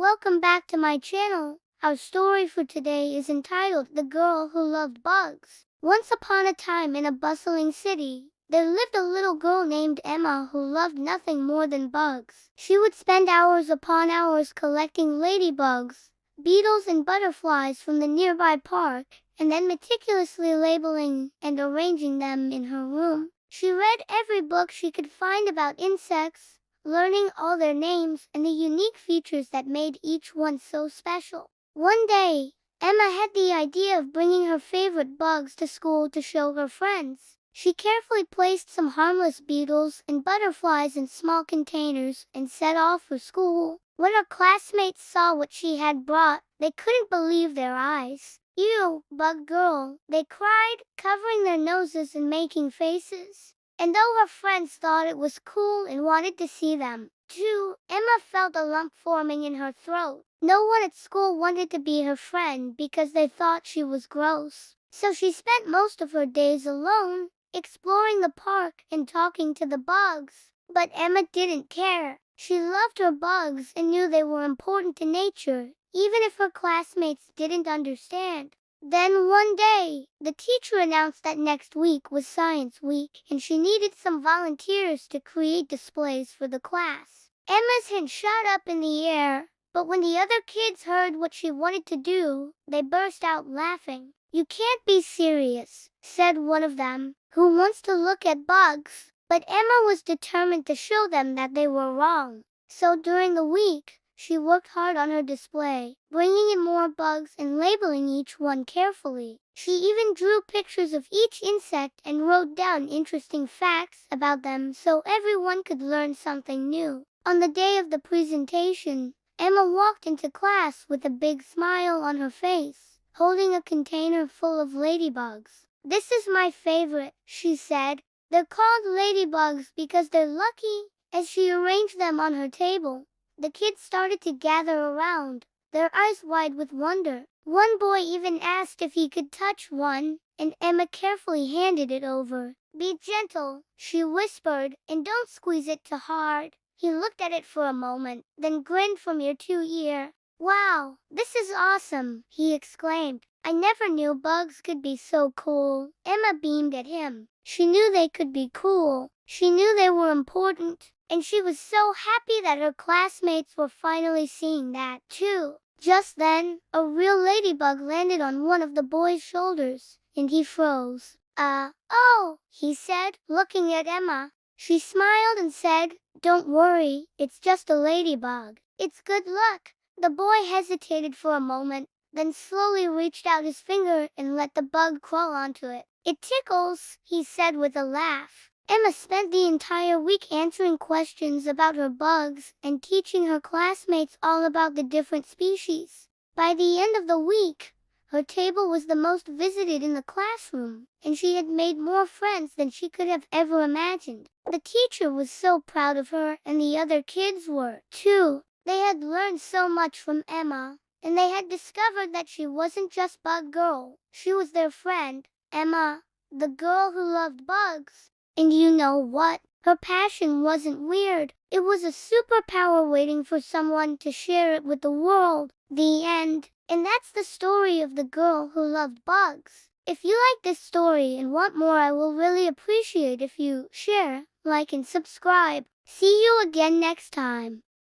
welcome back to my channel. Our story for today is entitled The Girl Who Loved Bugs. Once upon a time in a bustling city, there lived a little girl named Emma who loved nothing more than bugs. She would spend hours upon hours collecting ladybugs, beetles and butterflies from the nearby park, and then meticulously labeling and arranging them in her room. She read every book she could find about insects, learning all their names and the unique features that made each one so special. One day, Emma had the idea of bringing her favorite bugs to school to show her friends. She carefully placed some harmless beetles and butterflies in small containers and set off for school. When her classmates saw what she had brought, they couldn't believe their eyes. "Ew, bug girl," they cried, covering their noses and making faces. And though her friends thought it was cool and wanted to see them, too, Emma felt a lump forming in her throat. No one at school wanted to be her friend because they thought she was gross. So she spent most of her days alone, exploring the park and talking to the bugs. But Emma didn't care. She loved her bugs and knew they were important to nature, even if her classmates didn't understand. Then one day, the teacher announced that next week was Science Week and she needed some volunteers to create displays for the class. Emma's hand shot up in the air, but when the other kids heard what she wanted to do, they burst out laughing. "You can't be serious," said one of them, "who wants to look at bugs?" But Emma was determined to show them that they were wrong. So during the week, she worked hard on her display, bringing in more bugs and labeling each one carefully. She even drew pictures of each insect and wrote down interesting facts about them so everyone could learn something new. On the day of the presentation, Emma walked into class with a big smile on her face, holding a container full of ladybugs. "This is my favorite," she said. "They're called ladybugs because they're lucky." As she arranged them on her table, the kids started to gather around, their eyes wide with wonder. One boy even asked if he could touch one, and Emma carefully handed it over. "Be gentle," she whispered, "and don't squeeze it too hard." He looked at it for a moment, then grinned from ear to ear. "Wow, this is awesome," he exclaimed. "I never knew bugs could be so cool." Emma beamed at him. She knew they could be cool. She knew they were important. And she was so happy that her classmates were finally seeing that, too. Just then, a real ladybug landed on one of the boy's shoulders, and he froze. Oh," he said, looking at Emma. She smiled and said, "Don't worry, it's just a ladybug. It's good luck." The boy hesitated for a moment, then slowly reached out his finger and let the bug crawl onto it. "It tickles," he said with a laugh. Emma spent the entire week answering questions about her bugs and teaching her classmates all about the different species. By the end of the week, her table was the most visited in the classroom, and she had made more friends than she could have ever imagined. The teacher was so proud of her, and the other kids were, too. They had learned so much from Emma, and they had discovered that she wasn't just Bug Girl. She was their friend, Emma, the girl who loved bugs. And you know what? Her passion wasn't weird. It was a superpower waiting for someone to share it with the world. The end. And that's the story of the girl who loved bugs. If you like this story and want more, I will really appreciate if you share, like, and subscribe. See you again next time.